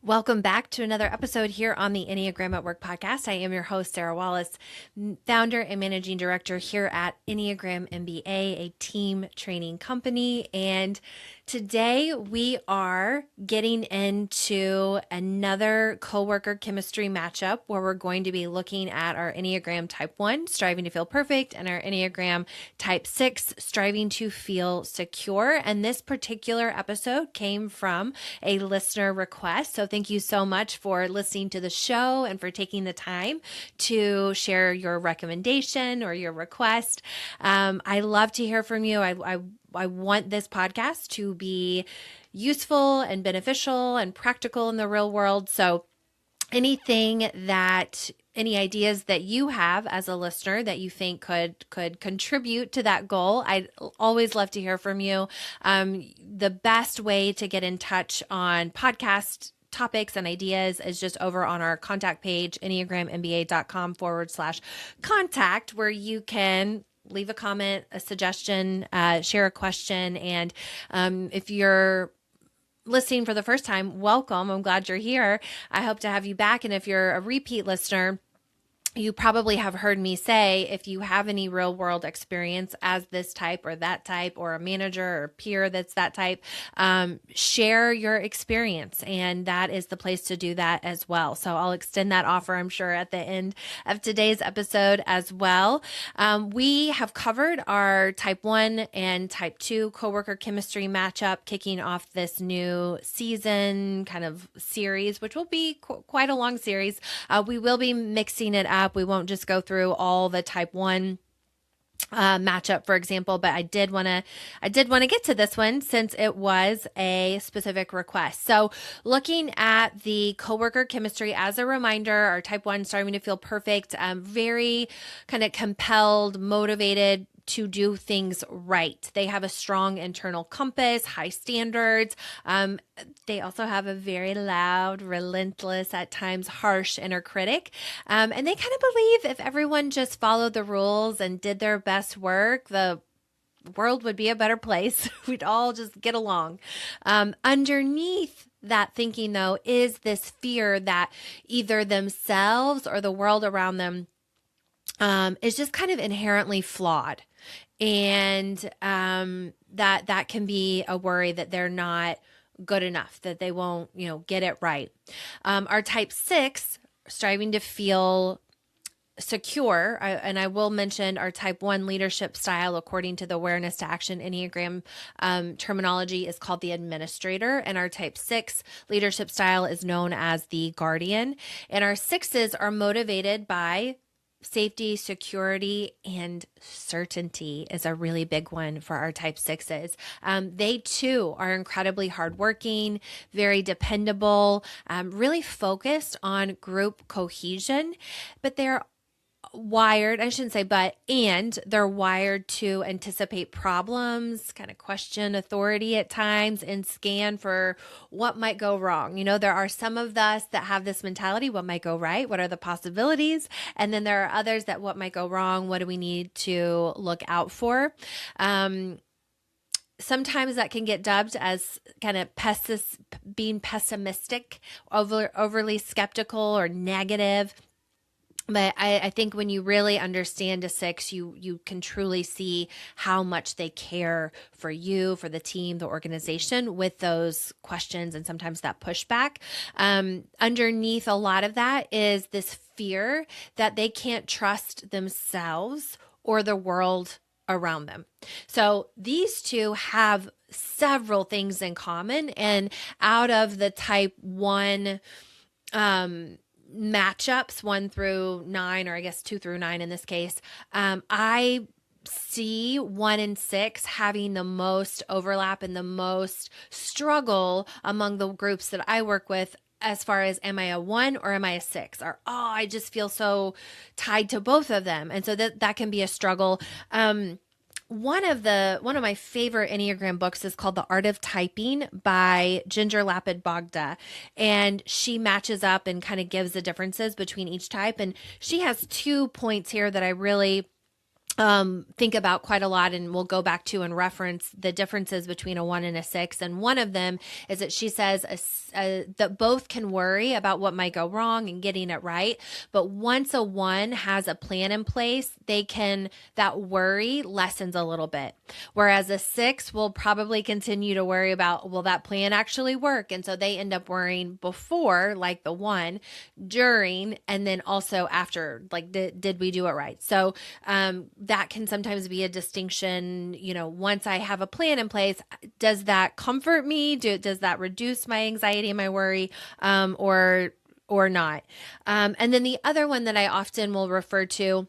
Welcome back to another episode here on the Enneagram at Work podcast. I am your host, Sarah Wallace, founder and managing director here at Enneagram MBA, a team training company. And today we are getting into another Coworker Chemistry matchup where we're going to be looking at our Enneagram Type 1, striving to feel perfect, and our Enneagram Type 6, striving to feel secure. And this particular episode came from a listener request. So thank you so much for listening to the show and for taking the time to share your recommendation or your request. I love to hear from you. I want this podcast to be useful and beneficial and practical in the real world. So any ideas that you have as a listener that you think could contribute to that goal, I'd always love to hear from you. The best way to get in touch on podcast topics and ideas is just over on our contact page, enneagramMBA.com/contact, where you can leave a comment, a suggestion, share a question. And if you're listening for the first time, welcome. I'm glad you're here. I hope to have you back. And if you're a repeat listener, you probably have heard me say, if you have any real world experience as this type or that type, or a manager or peer that's that type, share your experience. And that is the place to do that as well. So I'll extend that offer, I'm sure, at the end of today's episode as well. We have covered our Type 1 and Type 2 Coworker Chemistry matchup, kicking off this new season kind of series, which will be quite a long series. We will be mixing it up. We won't just go through all the Type 1 matchup, for example, but I did want to get to this one since it was a specific request. So looking at the Coworker Chemistry, as a reminder, our Type 1 striving to feel perfect, very kind of compelled, motivated to do things right. They have a strong internal compass, high standards. They also have a very loud, relentless, at times harsh inner critic. And they kind of believe if everyone just followed the rules and did their best work, the world would be a better place. We'd all just get along. Underneath that thinking, though, is this fear that either themselves or the world around them is just kind of inherently flawed. And that can be a worry that they're not good enough, that they won't, get it right. Our Type 6, striving to feel secure, and I will mention our Type 1 leadership style, according to the Awareness to Action Enneagram terminology, is called the administrator, and our Type 6 leadership style is known as the guardian. And our 6s are motivated by safety, security, and certainty is a really big one for our Type 6s. They too are incredibly hardworking, very dependable, really focused on group cohesion, but they're wired, I shouldn't say and they're wired to anticipate problems, kind of question authority at times, and scan for what might go wrong. There are some of us that have this mentality: what might go right? What are the possibilities? And then there are others that what might go wrong? What do we need to look out for? Sometimes that can get dubbed as kind of being pessimistic, overly skeptical, or negative. But I think when you really understand a 6, you can truly see how much they care for you, for the team, the organization, with those questions and sometimes that pushback. Underneath a lot of that is this fear that they can't trust themselves or the world around them. So these two have several things in common. And out of the Type 1 matchups 1 through 9, or I guess 2 through 9 in this case, I see 1 and 6 having the most overlap and the most struggle among the groups that I work with, as far as, am I a 1 or am I a 6? Or, I just feel so tied to both of them. And so that can be a struggle. One of my favorite Enneagram books is called The Art of Typing by Ginger Lapid Bogda. And she matches up and kind of gives the differences between each type. And she has 2 points here that I really think about quite a lot, and we'll go back to and reference the differences between a 1 and a 6. And one of them is that she says that both can worry about what might go wrong and getting it right. But once a 1 has a plan in place, that worry lessens a little bit. Whereas a 6 will probably continue to worry about, will that plan actually work? And so they end up worrying before, like the 1, during, and then also after, like, did we do it right? So, that can sometimes be a distinction. Once I have a plan in place, does that comfort me? Does that reduce my anxiety and my worry, or not? And then the other one that I often will refer to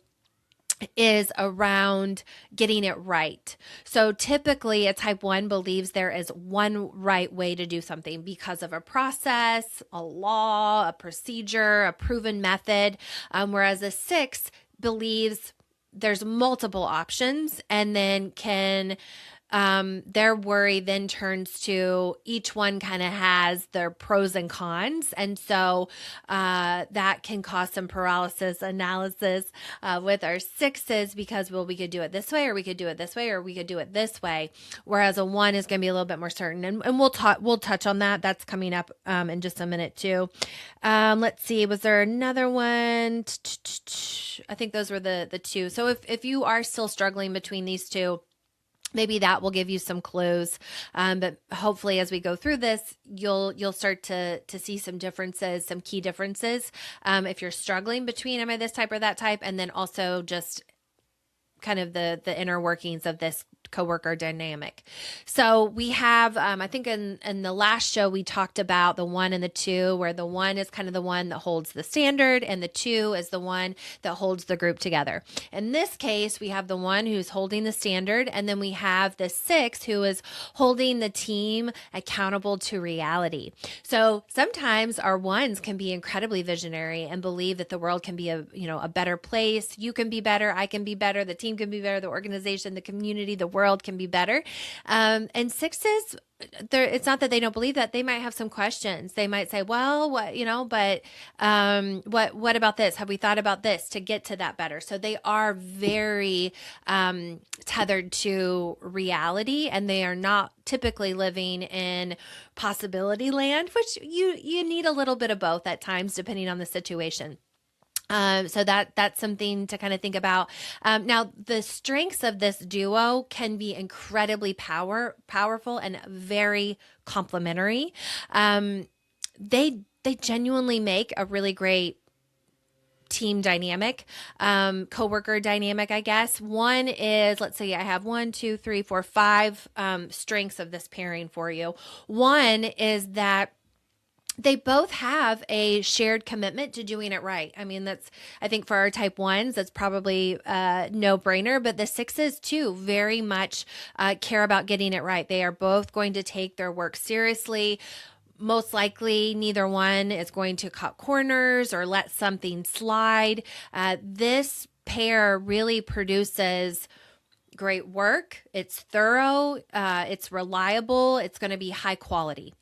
is around getting it right. So typically a type 1 believes there is one right way to do something because of a process, a law, a procedure, a proven method, whereas a 6 believes there's multiple options, and then their worry then turns to each one kind of has their pros and cons. And so that can cause some paralysis analysis with our 6s, because, well, we could do it this way, or we could do it this way, or we could do it this way. Whereas a 1 is going to be a little bit more certain. And we'll touch on that. That's coming up in just a minute too. Let's see. Was there another one? I think those were the 2. So if you are still struggling between these 2, maybe that will give you some clues. But hopefully as we go through this, you'll start to see some differences, some key differences. If you're struggling between, am I this type or that type? And then also just kind of the inner workings of this coworker dynamic. So we have, I think in the last show, we talked about the 1 and the 2, where the 1 is kind of the one that holds the standard, and the 2 is the one that holds the group together. In this case, we have the 1 who's holding the standard, and then we have the 6 who is holding the team accountable to reality. So sometimes our 1s can be incredibly visionary and believe that the world can be a better place. You can be better. I can be better. The team can be better. The organization, the community, the world can be better. And 6s, it's not that they don't believe that. They might have some questions. They might say, well, but what about this? Have we thought about this to get to that better? So they are very tethered to reality, and they are not typically living in possibility land, which you need a little bit of both at times, depending on the situation. So that's something to kind of think about. Now, the strengths of this duo can be incredibly powerful and very complementary. They genuinely make a really great team dynamic, coworker dynamic, I guess. One is, let's say I have 1, 2, 3, 4, 5 strengths of this pairing for you. One is that they both have a shared commitment to doing it right. I mean, I think for our type 1s, that's probably no brainer, but the 6s too very much care about getting it right. They are both going to take their work seriously. Most likely, neither one is going to cut corners or let something slide. This pair really produces great work. It's thorough. It's reliable. It's going to be high quality.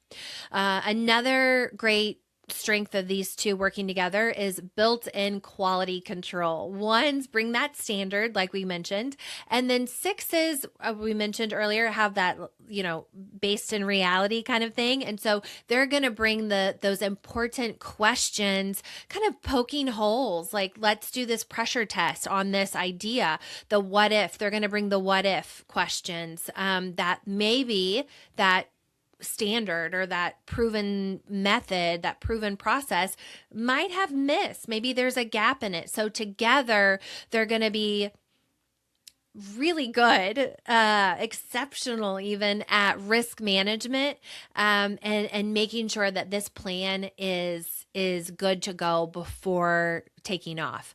Another great strength of these 2 working together is built-in quality control. 1s bring that standard, like we mentioned, and then 6s, we mentioned earlier, have that, based in reality kind of thing. And so they're going to bring those important questions, kind of poking holes, like, let's do this pressure test on this idea. The what if, they're going to bring the what if questions, that maybe that standard or that proven method, that proven process might have missed. Maybe there's a gap in it. So together, they're going to be really good, exceptional even at risk management, and making sure that this plan is good to go before taking off.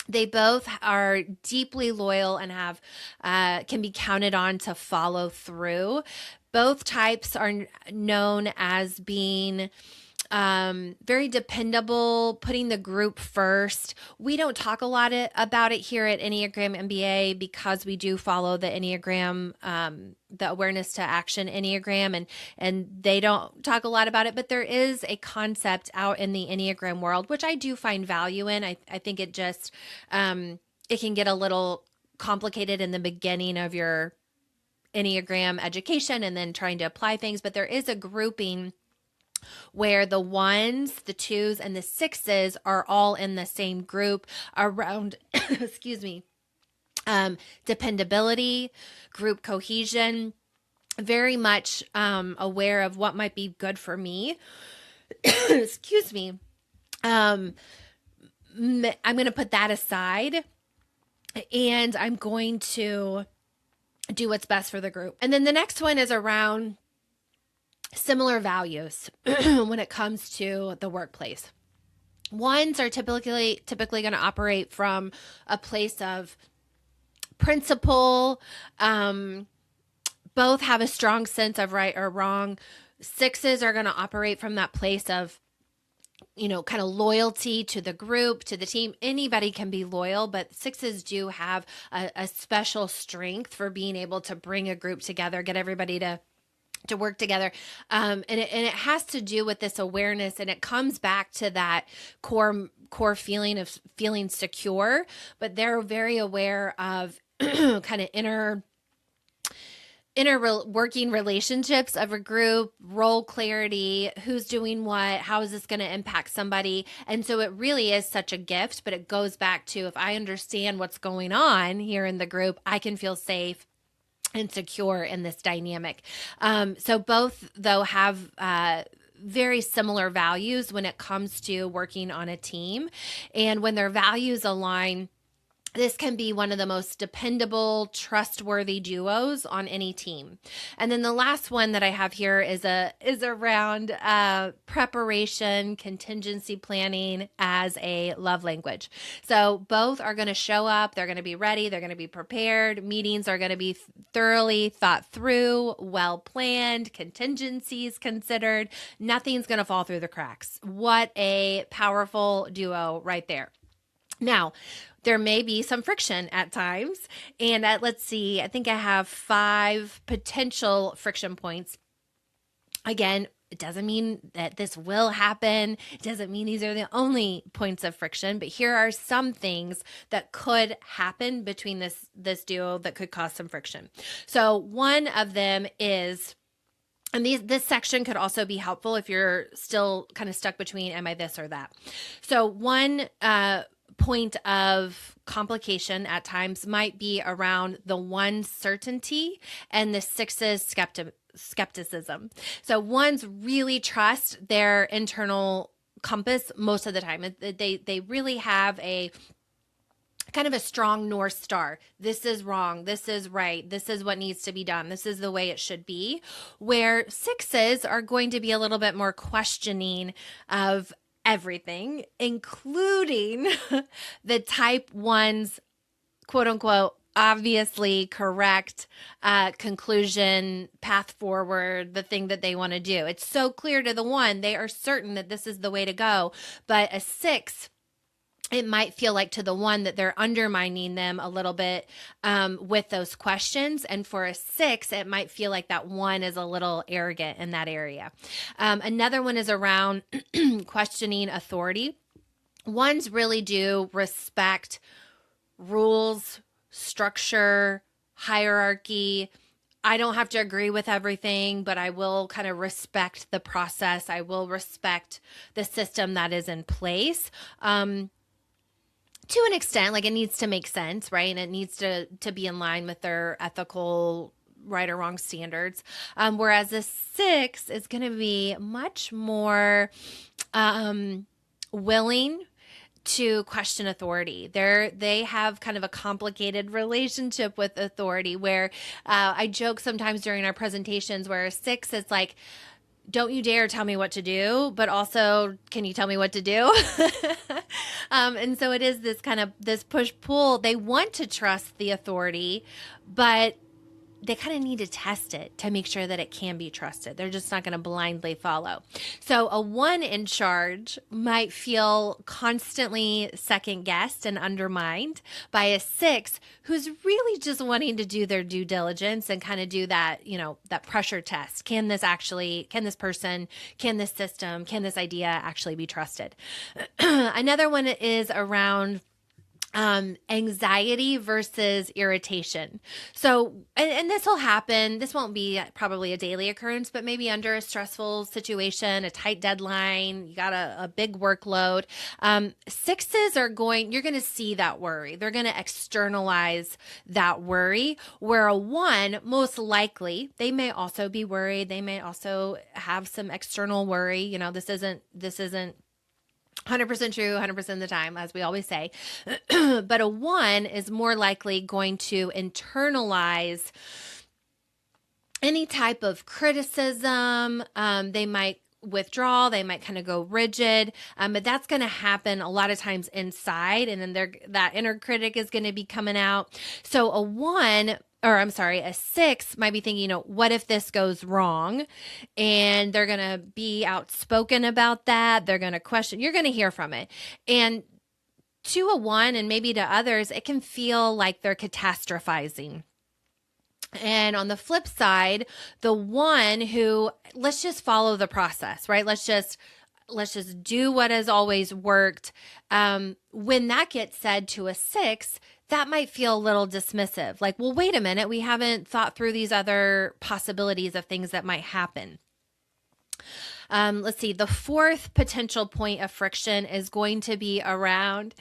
They both are deeply loyal and can be counted on to follow through. Both types are known as being very dependable, putting the group first. We don't talk a lot about it here at Enneagram MBA because we do follow the Enneagram, the awareness to action Enneagram, and they don't talk a lot about it, but there is a concept out in the Enneagram world, which I do find value in. I think it just, it can get a little complicated in the beginning of your Enneagram education and then trying to apply things, but there is a grouping where the ones, the twos, and the sixes are all in the same group around, excuse me, dependability, group cohesion, very much aware of what might be good for me. Excuse me. I'm going to put that aside and I'm going to do what's best for the group. And then the next one is around similar values when it comes to the workplace. Ones are typically going to operate from a place of principle. Both have a strong sense of right or wrong. Sixes are going to operate from that place of, kind of loyalty to the group, to the team. Anybody can be loyal, but sixes do have a special strength for being able to bring a group together, get everybody to work together. And it has to do with this awareness, and it comes back to that core feeling of feeling secure, but they're very aware of kind of inner working relationships of a group, role clarity, who's doing what, how is this going to impact somebody? And so it really is such a gift, but it goes back to, if I understand what's going on here in the group, I can feel safe and secure in this dynamic. So both, though, have very similar values when it comes to working on a team. And when their values align, this can be one of the most dependable, trustworthy duos on any team. And then the last one that I have here is around preparation, contingency planning as a love language. So both are going to show up. They're going to be ready. They're going to be prepared. Meetings are going to be thoroughly thought through, well planned, contingencies considered. Nothing's going to fall through the cracks. What a powerful duo right there. Now, there may be some friction at times, and let's see, I think I have 5 potential friction points. Again, it doesn't mean that this will happen. It doesn't mean these are the only points of friction, but here are some things that could happen between this duo that could cause some friction. So one of them is, and this section could also be helpful if you're still kind of stuck between, am I this or that? So one point of complication at times might be around the one certainty and the six's skepticism. So ones really trust their internal compass most of the time. They really have a kind of a strong North Star. This is wrong. This is right. This is what needs to be done. This is the way it should be. Where sixes are going to be a little bit more questioning of everything, including the type one's quote unquote obviously correct conclusion, path forward, the thing that they want to do. It's so clear to the one, they are certain that this is the way to go. But a six, it might feel like to the one that they're undermining them a little bit with those questions. And for a six, it might feel like that one is a little arrogant in that area. Another one is around questioning authority. Ones really do respect rules, structure, hierarchy. I don't have to agree with everything, but I will kind of respect the process. I will respect the system that is in place. To an extent, like it needs to make sense, right? And it needs to be in line with their ethical right or wrong standards. Whereas a six is going to be much more willing to question authority. They have kind of a complicated relationship with authority where I joke sometimes during our presentations where a six is like, don't you dare tell me what to do, but also, can you tell me what to do? And so it is this kind of this push-pull. They want to trust the authority, but they kind of need to test it to make sure that it can be trusted. They're just not going to blindly follow. So a one in charge might feel constantly second-guessed and undermined by a six who's really just wanting to do their due diligence and kind of do that, that pressure test. Can this person, can this system, can this idea actually be trusted? Another one is around Anxiety versus irritation. So, and this will happen. This won't be probably a daily occurrence, but maybe under a stressful situation, a tight deadline, you got a big workload. Sixes are you're going to see that worry. They're going to externalize that worry, where a one, most likely, they may also be worried. They may also have some external worry. You know, this isn't 100% true 100% of the time, as we always say. But a one is more likely going to internalize any type of criticism. They might withdraw, they might kind of go rigid, but that's going to happen a lot of times inside, and then that inner critic is going to be coming out. So a six might be thinking, what if this goes wrong? And they're going to be outspoken about that. They're going to question, you're going to hear from it. And to a one, and maybe to others, it can feel like they're catastrophizing. And on the flip side, the one who, let's just follow the process, right? Let's just do what has always worked. When that gets said to a six, that might feel a little dismissive. Like, well, wait a minute, we haven't thought through these other possibilities of things that might happen. Let's see. The fourth potential point of friction is going to be around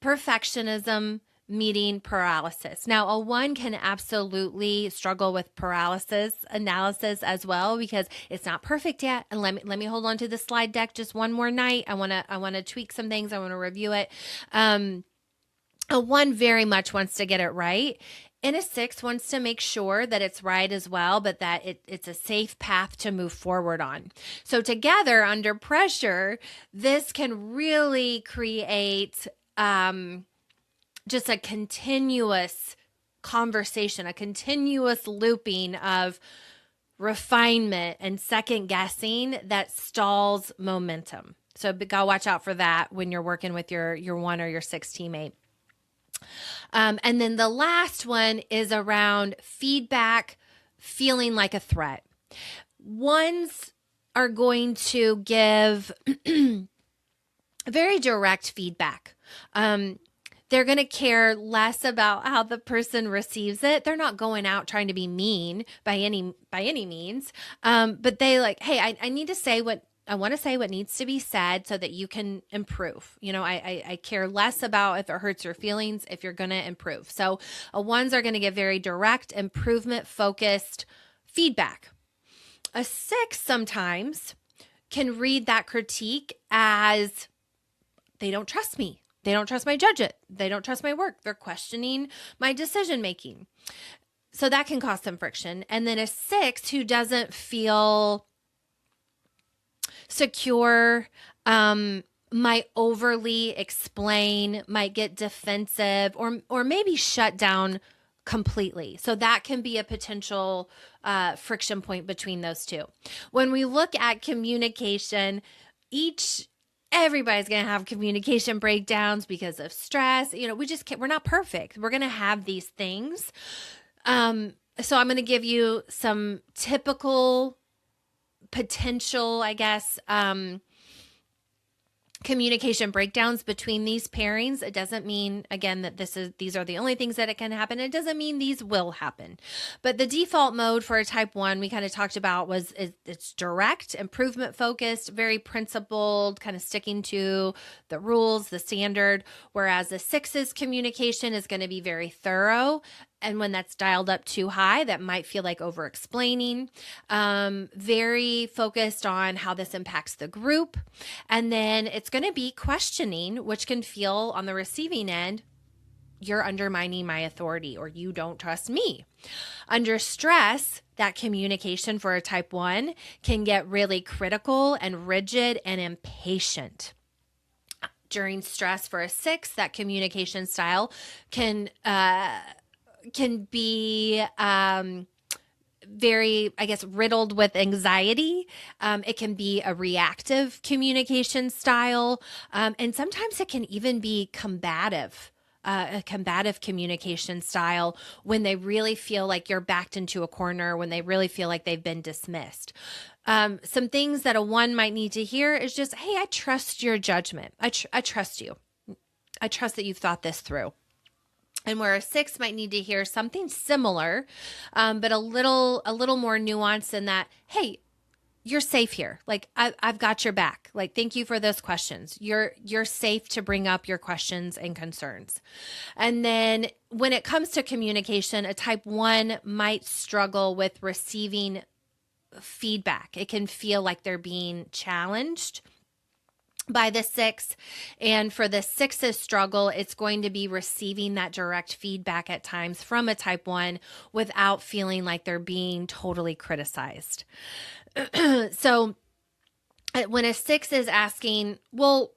perfectionism meeting paralysis. Now, a one can absolutely struggle with paralysis analysis as well, because it's not perfect yet. And let me hold on to the slide deck just one more night. I want to tweak some things. I want to review it. A one very much wants to get it right. And a six wants to make sure that it's right as well, but that it's a safe path to move forward on. So together, under pressure, this can really create just a continuous conversation, a continuous looping of refinement and second guessing that stalls momentum. So gotta watch out for that when you're working with your one or your six teammate. And then the last one is around feedback feeling like a threat. Ones are going to give very direct feedback. They're going to care less about how the person receives it. They're not going out trying to be mean by any means. But they like, hey, I need to say what I want to say, what needs to be said so that you can improve. I care less about if it hurts your feelings, if you're going to improve. So ones are going to give very direct, improvement focused feedback. A six sometimes can read that critique as they don't trust me. They don't trust my judgment. They don't trust my work. They're questioning my decision making. So that can cause some friction. And then a six who doesn't feel secure, might overly explain, might get defensive, or maybe shut down completely. So that can be a potential friction point between those two. When we look at communication, everybody's going to have communication breakdowns because of stress. We just can't, we're not perfect. We're going to have these things. So I'm going to give you some typical potential, I guess, communication breakdowns between these pairings. It doesn't mean, again, that these are the only things that it can happen. It doesn't mean these will happen. But the default mode for a type one we kind of talked about it's direct, improvement focused, very principled, kind of sticking to the rules, the standard, whereas the six's communication is going to be very thorough. And when that's dialed up too high, that might feel like over explaining, very focused on how this impacts the group. And then it's going to be questioning, which can feel on the receiving end, you're undermining my authority or you don't trust me. Under stress, that communication for a type one can get really critical and rigid and impatient. During stress for a six, that communication style can be very, I guess, riddled with anxiety. It can be a reactive communication style. And sometimes it can even be combative, a combative communication style when they really feel like you're backed into a corner, when they really feel like they've been dismissed. Some things that a one might need to hear is just, hey, I trust your judgment. I trust you. I trust that you've thought this through. And where a 6 might need to hear something similar, but a little more nuanced in that, hey, you're safe here. Like I've got your back. Like, thank you for those questions. You're safe to bring up your questions and concerns. And then when it comes to communication, a type 1 might struggle with receiving feedback. It can feel like they're being challenged by the 6. And for the 6's struggle, it's going to be receiving that direct feedback at times from a type 1 without feeling like they're being totally criticized. So when a 6 is asking, well,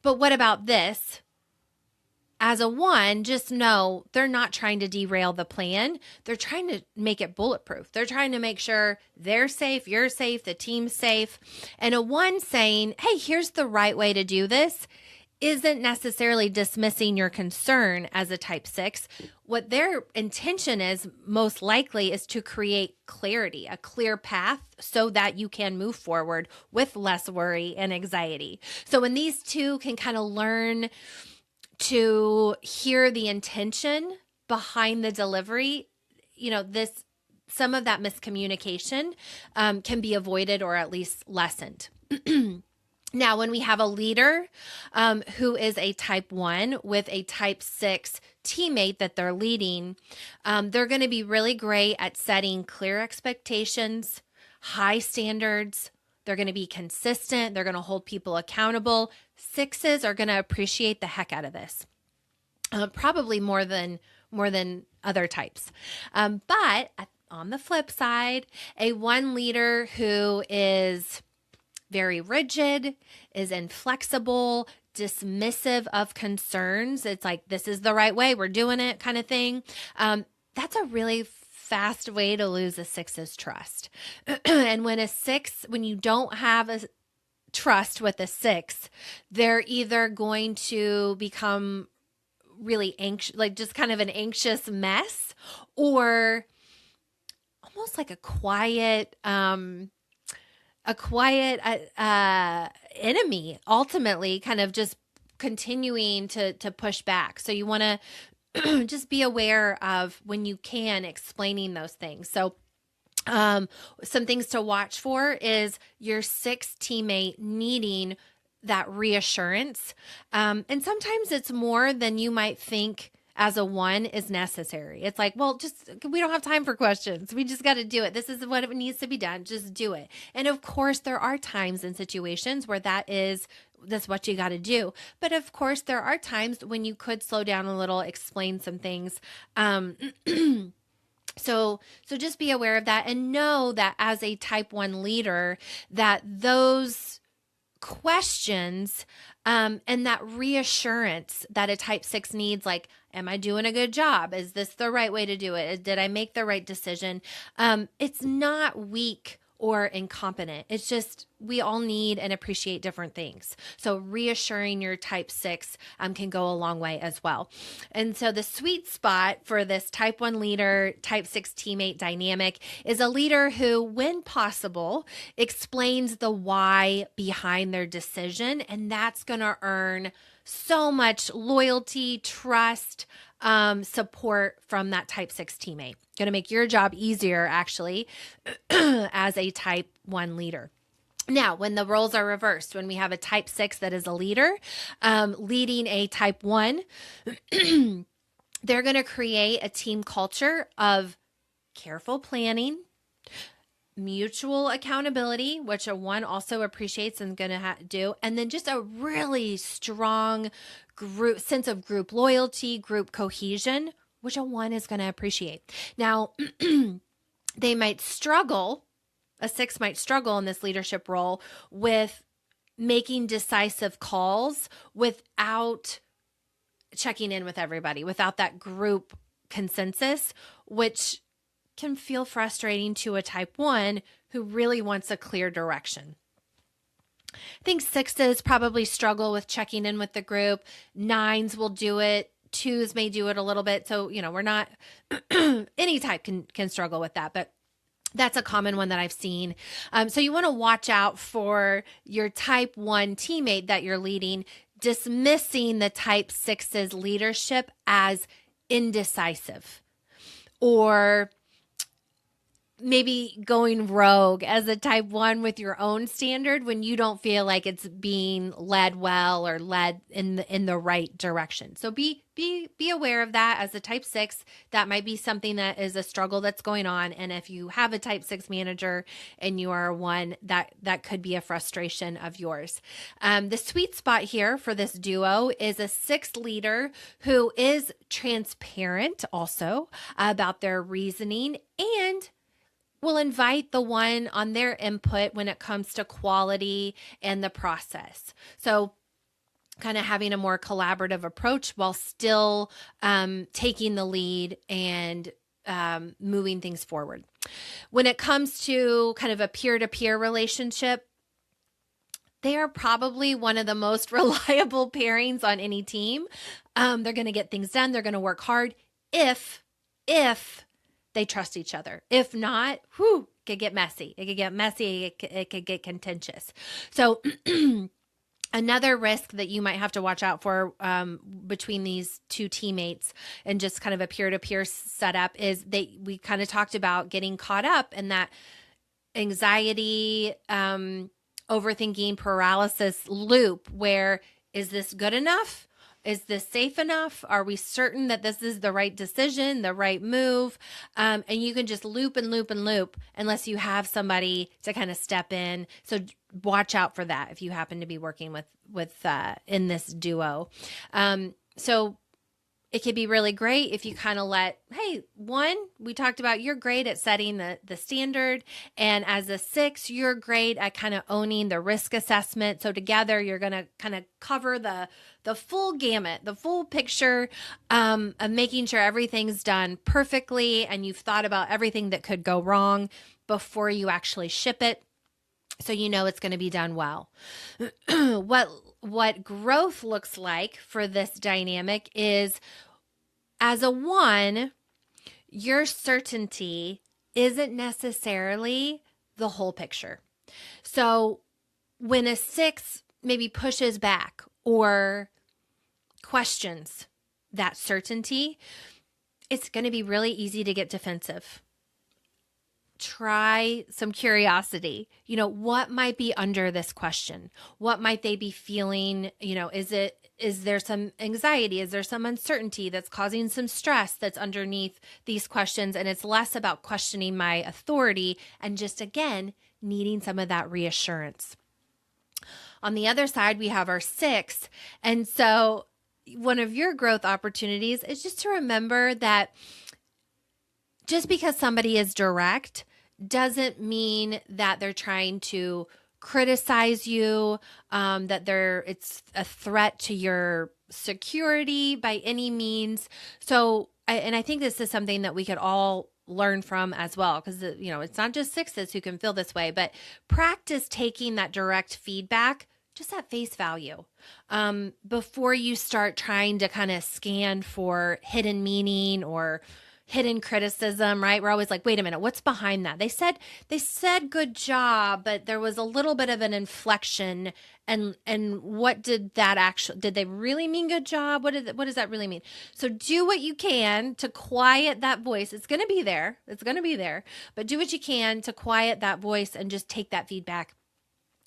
but what about this? As a 1, just know they're not trying to derail the plan. They're trying to make it bulletproof. They're trying to make sure they're safe, you're safe, the team's safe. And a 1 saying, hey, here's the right way to do this, isn't necessarily dismissing your concern as a type 6. What their intention is most likely is to create clarity, a clear path so that you can move forward with less worry and anxiety. So when these two can kind of learn to hear the intention behind the delivery, some of that miscommunication can be avoided or at least lessened. Now, when we have a leader who is a type 1 with a type 6 teammate that they're leading, they're going to be really great at setting clear expectations, high standards. They're going to be consistent. They're going to hold people accountable. 6s are going to appreciate the heck out of this, probably more than other types. But on the flip side, a 1 leader who is very rigid, is inflexible, dismissive of concerns. It's like, this is the right way, we're doing it kind of thing. That's a really fast way to lose a 6's trust. And when you don't have a trust with a 6, they're either going to become really anxious, like just kind of an anxious mess, or almost like a quiet enemy, ultimately kind of just continuing to push back. So you want to just be aware of, when you can, explaining those things. So some things to watch for is your 6 teammate needing that reassurance. And sometimes it's more than you might think as a 1 is necessary. It's like, well, we don't have time for questions. We just got to do it. This is what it needs to be done. Just do it. And of course, there are times and situations where that's what you got to do. But of course, there are times when you could slow down a little, explain some things. So just be aware of that, and know that as a type 1 leader, that those questions and that reassurance that a type 6 needs, like, am I doing a good job? Is this the right way to do it? Did I make the right decision? It's not weak or incompetent. It's just, we all need and appreciate different things. So reassuring your type 6 can go a long way as well. And so the sweet spot for this type 1 leader, type 6 teammate dynamic is a leader who, when possible, explains the why behind their decision. And that's going to earn so much loyalty, trust, support from that type 6 teammate. Going to make your job easier, actually, as a type 1 leader. Now, when the roles are reversed, when we have a type 6 that is a leader leading a type 1, they're going to create a team culture of careful planning, mutual accountability, which a 1 also appreciates and going to do, and then just a really strong sense of group loyalty, group cohesion, which a 1 is going to appreciate. Now, they might struggle, a 6 might struggle in this leadership role with making decisive calls without checking in with everybody, without that group consensus, which can feel frustrating to a type 1 who really wants a clear direction. I think 6s probably struggle with checking in with the group. 9s will do it. 2s may do it a little bit. So, we're not, any type can struggle with that, but that's a common one that I've seen. So you want to watch out for your type 1 teammate that you're leading, dismissing the type 6's leadership as indecisive, or maybe going rogue as a type 1 with your own standard when you don't feel like it's being led well or led in the right direction. So be aware of that. As a type 6, that might be something that is a struggle that's going on. And if you have a type 6 manager and you are one, that could be a frustration of yours. The sweet spot here for this duo is a 6 leader who is transparent also about their reasoning and will invite the 1 on their input when it comes to quality and the process. So kind of having a more collaborative approach while still taking the lead and moving things forward. When it comes to kind of a peer-to-peer relationship, they are probably one of the most reliable pairings on any team. They're going to get things done. They're going to work hard if they trust each other. If not, it could get messy. It could get contentious. So another risk that you might have to watch out for between these 2 teammates and just kind of a peer-to-peer setup is we kind of talked about getting caught up in that anxiety, overthinking, paralysis loop where, is this good enough? Is this safe enough? Are we certain that this is the right decision, the right move? And you can just loop and loop and loop unless you have somebody to kind of step in. So watch out for that if you happen to be working with in this duo. So it could be really great if you kind of hey, 1, we talked about you're great at setting the standard. And as a 6, you're great at kind of owning the risk assessment. So together you're going to kind of cover the full gamut, the full picture of making sure everything's done perfectly. And you've thought about everything that could go wrong before you actually ship it. So you know it's going to be done well. What growth looks like for this dynamic is, as a 1, your certainty isn't necessarily the whole picture. So when a 6 maybe pushes back or questions that certainty, it's going to be really easy to get defensive. Try some curiosity. What might be under this question? What might they be feeling? Is there some anxiety? Is there some uncertainty that's causing some stress that's underneath these questions? And it's less about questioning my authority and just, again, needing some of that reassurance. On the other side, we have our 6. And so one of your growth opportunities is just to remember that just because somebody is direct doesn't mean that they're trying to criticize you, that it's a threat to your security by any means. So, I think this is something that we could all learn from as well, because it's not just 6s who can feel this way, but practice taking that direct feedback just at face value before you start trying to kind of scan for hidden meaning or hidden criticism, right? We're always like, wait a minute, what's behind that? They said good job, but there was a little bit of an inflection. And what did they really mean good job? What does that really mean? So do what you can to quiet that voice. It's going to be there. But do what you can to quiet that voice and just take that feedback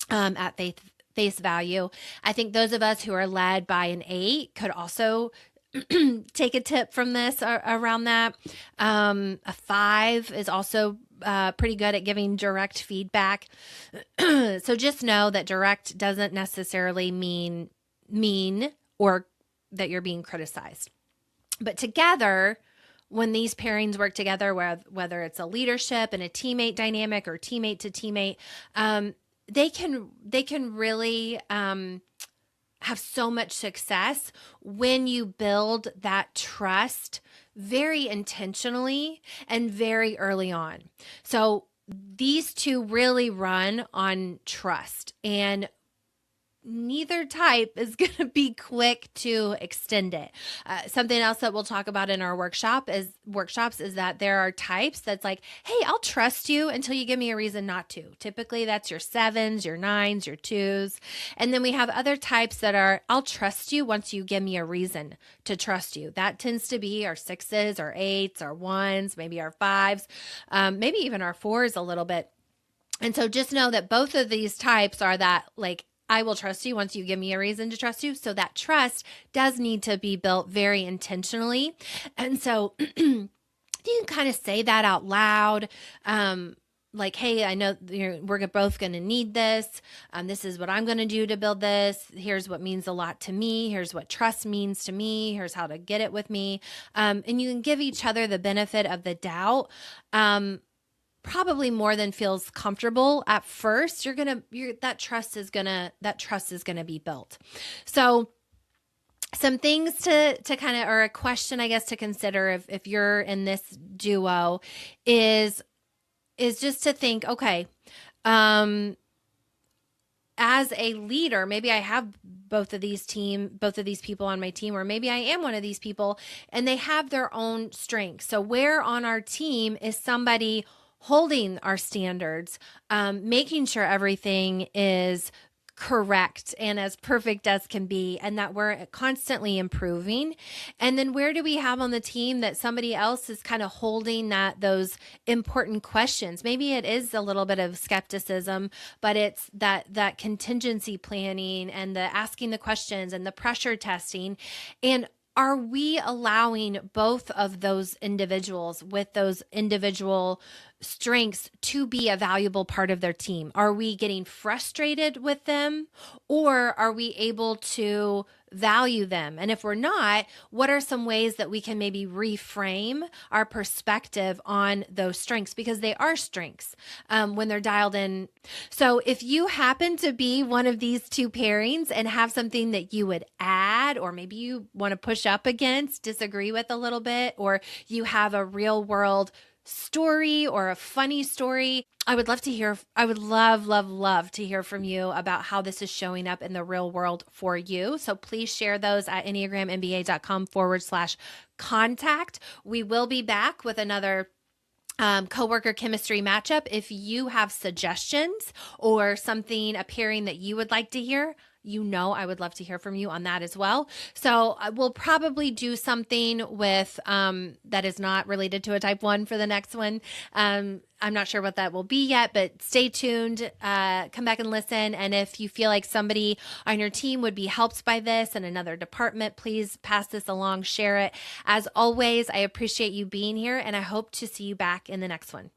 at face value. I think those of us who are led by an 8 could also take a tip from this around that. A 5 is also pretty good at giving direct feedback. So just know that direct doesn't necessarily mean mean or that you're being criticized. But together, when these pairings work together, whether it's a leadership and a teammate dynamic or teammate to teammate, they can really have so much success when you build that trust very intentionally and very early on. So these 2 really run on trust. And neither type is going to be quick to extend it. Something else that we'll talk about in our workshops is that there are types that's like, hey, I'll trust you until you give me a reason not to. Typically that's your 7s, your 9s, your 2s. And then we have other types that are, I'll trust you once you give me a reason to trust you. That tends to be our 6s, our 8s, our 1s, maybe our 5s, maybe even our 4s a little bit. And so just know that both of these types are that, like, I will trust you once you give me a reason to trust you. So that trust does need to be built very intentionally. And so you can kind of say that out loud. Like, hey, I know we're both going to need this. This is what I'm going to do to build this. Here's what means a lot to me. Here's what trust means to me. Here's how to get it with me. And you can give each other the benefit of the doubt. Probably more than feels comfortable at first. That trust is gonna be built. So some things to kind of, or a question, I guess, to consider if you're in this duo is just to think, okay, as a leader, maybe I have both of these people on my team, or maybe I am one of these people and they have their own strengths. So where on our team is somebody holding our standards, making sure everything is correct and as perfect as can be, and that we're constantly improving? And then where do we have on the team that somebody else is kind of holding those important questions? Maybe it is a little bit of skepticism, but it's that contingency planning and the asking the questions and the pressure testing. And are we allowing both of those individuals with those individual strengths to be a valuable part of their team? Are we getting frustrated with them, or are we able to value them? And if we're not, what are some ways that we can maybe reframe our perspective on those strengths? Because they are strengths when they're dialed in. So if you happen to be one of these two pairings and have something that you would add, or maybe you want to push up against, disagree with a little bit, or you have a real world story or a funny story, I would love to hear. I would love to hear from you about how this is showing up in the real world for you. So please share those at enneagramMBA.com/contact. We will be back with another coworker chemistry matchup. If you have suggestions or something, a pairing that you would like to hear, I would love to hear from you on that as well. So we'll probably do something with that is not related to a type 1 for the next one. I'm not sure what that will be yet, but stay tuned. Come back and listen. And if you feel like somebody on your team would be helped by this in another department, please pass this along, share it. As always, I appreciate you being here, and I hope to see you back in the next one.